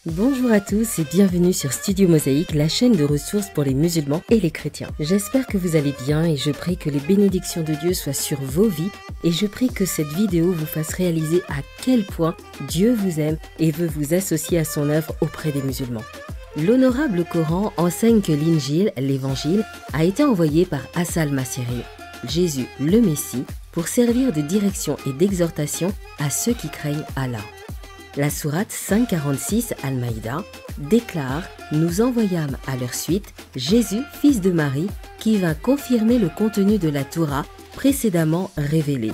Bonjour à tous et bienvenue sur Studio Mosaïque, la chaîne de ressources pour les musulmans et les chrétiens. J'espère que vous allez bien et je prie que les bénédictions de Dieu soient sur vos vies et je prie que cette vidéo vous fasse réaliser à quel point Dieu vous aime et veut vous associer à son œuvre auprès des musulmans. L'honorable Coran enseigne que l'Injil, l'évangile, a été envoyé par Asa al-Masiri, Jésus le Messie, pour servir de direction et d'exhortation à ceux qui craignent Allah. La sourate 546 Al-Maïda déclare « Nous envoyâmes à leur suite Jésus, fils de Marie, qui vint confirmer le contenu de la Torah précédemment révélée.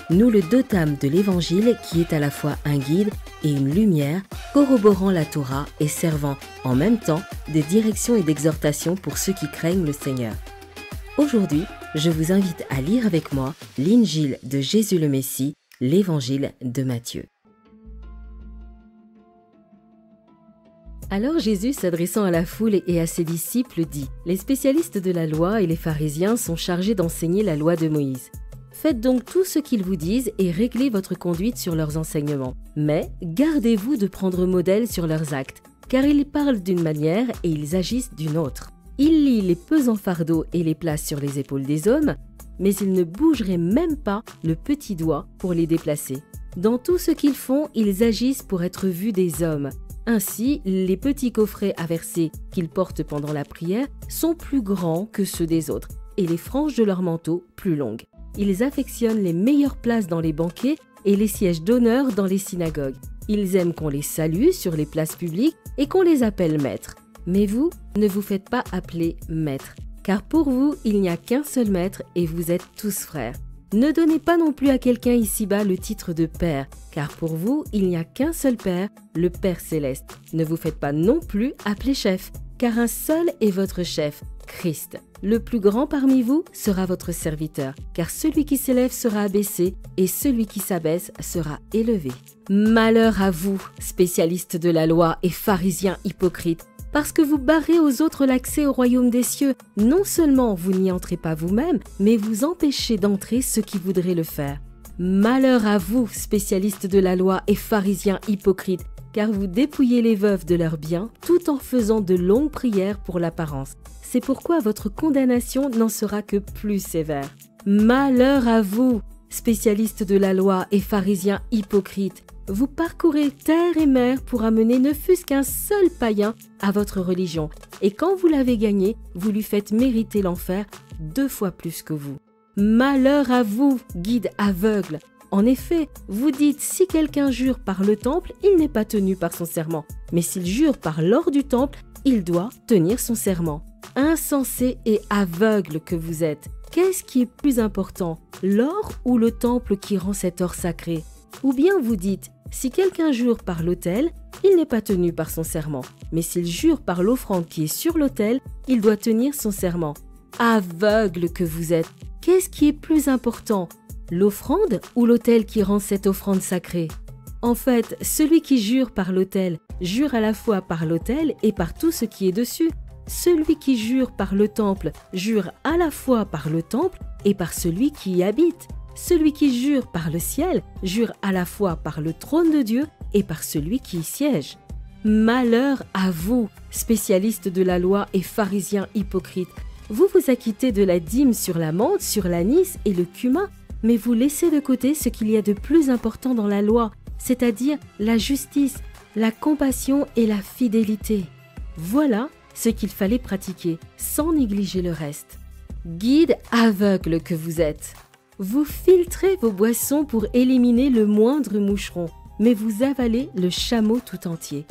Nous le dotâmes de l'Évangile qui est à la fois un guide et une lumière, corroborant la Torah et servant en même temps de direction et d'exhortation pour ceux qui craignent le Seigneur. » Aujourd'hui, je vous invite à lire avec moi l'Injil de Jésus le Messie, l'Évangile de Matthieu. Alors Jésus, s'adressant à la foule et à ses disciples, dit « Les spécialistes de la loi et les pharisiens sont chargés d'enseigner la loi de Moïse. Faites donc tout ce qu'ils vous disent et réglez votre conduite sur leurs enseignements. Mais gardez-vous de prendre modèle sur leurs actes, car ils parlent d'une manière et ils agissent d'une autre. Ils lient les pesants fardeaux et les placent sur les épaules des hommes, mais ils ne bougeraient même pas le petit doigt pour les déplacer. Dans tout ce qu'ils font, ils agissent pour être vus des hommes. Ainsi, les petits coffrets à verser qu'ils portent pendant la prière sont plus grands que ceux des autres et les franges de leur manteau plus longues. Ils affectionnent les meilleures places dans les banquets et les sièges d'honneur dans les synagogues. Ils aiment qu'on les salue sur les places publiques et qu'on les appelle maîtres. Mais vous, ne vous faites pas appeler maître, car pour vous, il n'y a qu'un seul maître et vous êtes tous frères. Ne donnez pas non plus à quelqu'un ici-bas le titre de père, car pour vous, il n'y a qu'un seul Père, le Père céleste. Ne vous faites pas non plus appeler chef, car un seul est votre chef, Christ. Le plus grand parmi vous sera votre serviteur, car celui qui s'élève sera abaissé, et celui qui s'abaisse sera élevé. Malheur à vous, spécialistes de la loi et pharisiens hypocrites, parce que vous barrez aux autres l'accès au royaume des cieux. Non seulement vous n'y entrez pas vous-même, mais vous empêchez d'entrer ceux qui voudraient le faire. Malheur à vous, spécialistes de la loi et pharisiens hypocrites, car vous dépouillez les veuves de leurs biens tout en faisant de longues prières pour l'apparence. C'est pourquoi votre condamnation n'en sera que plus sévère. Malheur à vous, spécialistes de la loi et pharisiens hypocrites, vous parcourez terre et mer pour amener ne fût-ce qu'un seul païen à votre religion. Et quand vous l'avez gagné, vous lui faites mériter l'enfer 2 fois plus que vous. Malheur à vous, guides aveugles. En effet, vous dites si quelqu'un jure par le temple, il n'est pas tenu par son serment. Mais s'il jure par l'or du temple, il doit tenir son serment. Insensé et aveugle que vous êtes. Qu'est-ce qui est plus important, l'or ou le temple qui rend cet or sacré ? Ou bien vous dites, si quelqu'un jure par l'autel, il n'est pas tenu par son serment. Mais s'il jure par l'offrande qui est sur l'autel, il doit tenir son serment. Aveugle que vous êtes. Qu'est-ce qui est plus important, l'offrande ou l'autel qui rend cette offrande sacrée ? En fait, celui qui jure par l'autel, jure à la fois par l'autel et par tout ce qui est dessus. Celui qui jure par le temple, jure à la fois par le temple et par celui qui y habite. Celui qui jure par le ciel, jure à la fois par le trône de Dieu et par celui qui y siège. Malheur à vous, spécialistes de la loi et pharisiens hypocrites. Vous vous acquittez de la dîme sur la menthe, sur l'anis et le cumin, mais vous laissez de côté ce qu'il y a de plus important dans la loi, c'est-à-dire la justice, la compassion et la fidélité. Voilà ce qu'il fallait pratiquer, sans négliger le reste. Guides aveugles que vous êtes. Vous filtrez vos boissons pour éliminer le moindre moucheron, mais vous avalez le chameau tout entier.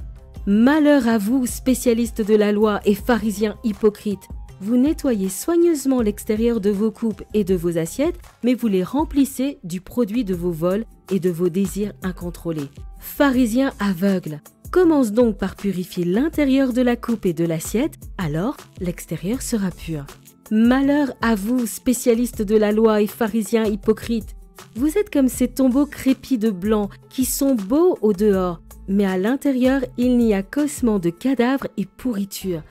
Malheur à vous, spécialistes de la loi et pharisiens hypocrites. Vous nettoyez soigneusement l'extérieur de vos coupes et de vos assiettes, mais vous les remplissez du produit de vos vols et de vos désirs incontrôlés. Pharisiens aveugles, commence donc par purifier l'intérieur de la coupe et de l'assiette, alors l'extérieur sera pur. Malheur à vous, spécialistes de la loi et pharisiens hypocrites. Vous êtes comme ces tombeaux crépis de blanc qui sont beaux au dehors, mais à l'intérieur, il n'y a qu'ossements de cadavres et pourriture.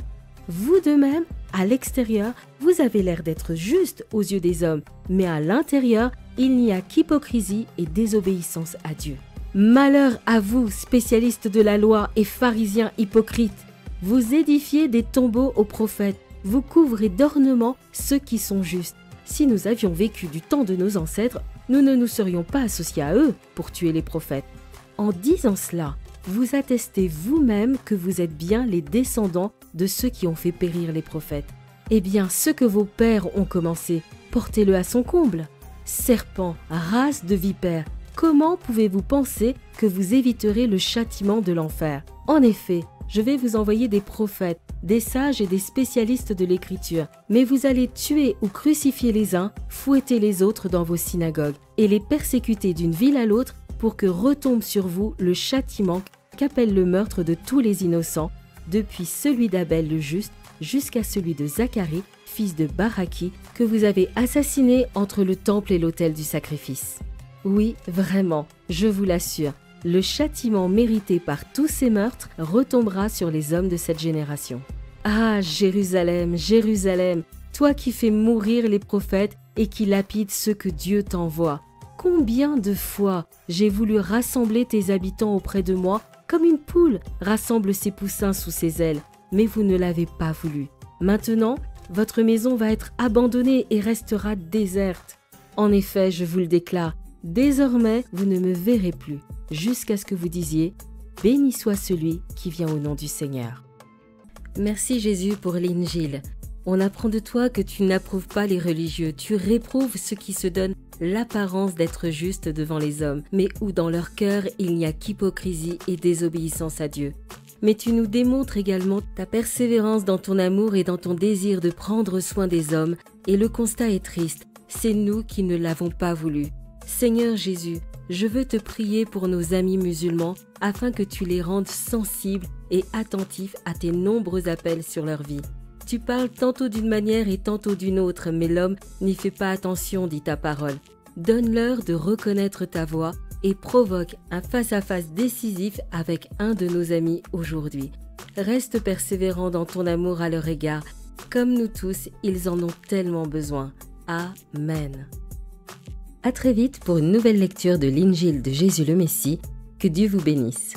Vous de même, à l'extérieur, vous avez l'air d'être juste aux yeux des hommes, mais à l'intérieur, il n'y a qu'hypocrisie et désobéissance à Dieu. Malheur à vous, spécialistes de la loi et pharisiens hypocrites. Vous édifiez des tombeaux aux prophètes, vous couvrez d'ornements ceux qui sont justes. Si nous avions vécu du temps de nos ancêtres, nous ne nous serions pas associés à eux pour tuer les prophètes. En disant cela, vous attestez vous-même que vous êtes bien les descendants de ceux qui ont fait périr les prophètes. Eh bien, ce que vos pères ont commencé, portez-le à son comble. Serpents, race de vipères, comment pouvez-vous penser que vous éviterez le châtiment de l'enfer? En effet, je vais vous envoyer des prophètes, des sages et des spécialistes de l'écriture, mais vous allez tuer ou crucifier les uns, fouetter les autres dans vos synagogues, et les persécuter d'une ville à l'autre pour que retombe sur vous le châtiment qu'appelle le meurtre de tous les innocents, depuis celui d'Abel le juste jusqu'à celui de Zacharie, fils de Baraki, que vous avez assassiné entre le temple et l'autel du sacrifice. Oui, vraiment, je vous l'assure, le châtiment mérité par tous ces meurtres retombera sur les hommes de cette génération. Ah, Jérusalem, Jérusalem, toi qui fais mourir les prophètes et qui lapides ceux que Dieu t'envoie. Combien de fois j'ai voulu rassembler tes habitants auprès de moi comme une poule rassemble ses poussins sous ses ailes, mais vous ne l'avez pas voulu. Maintenant, votre maison va être abandonnée et restera déserte. En effet, je vous le déclare, désormais vous ne me verrez plus, jusqu'à ce que vous disiez « Béni soit celui qui vient au nom du Seigneur ». Merci Jésus pour l'Injil. On apprend de toi que tu n'approuves pas les religieux, tu réprouves ceux qui se donnent l'apparence d'être justes devant les hommes, mais où dans leur cœur il n'y a qu'hypocrisie et désobéissance à Dieu. Mais tu nous démontres également ta persévérance dans ton amour et dans ton désir de prendre soin des hommes, et le constat est triste, c'est nous qui ne l'avons pas voulu. Seigneur Jésus, je veux te prier pour nos amis musulmans afin que tu les rendes sensibles et attentifs à tes nombreux appels sur leur vie. Tu parles tantôt d'une manière et tantôt d'une autre, mais l'homme n'y fait pas attention, dit ta parole. Donne-leur de reconnaître ta voix et provoque un face-à-face décisif avec un de nos amis aujourd'hui. Reste persévérant dans ton amour à leur égard. Comme nous tous, ils en ont tellement besoin. Amen. À très vite pour une nouvelle lecture de l'Injil de Jésus le Messie. Que Dieu vous bénisse.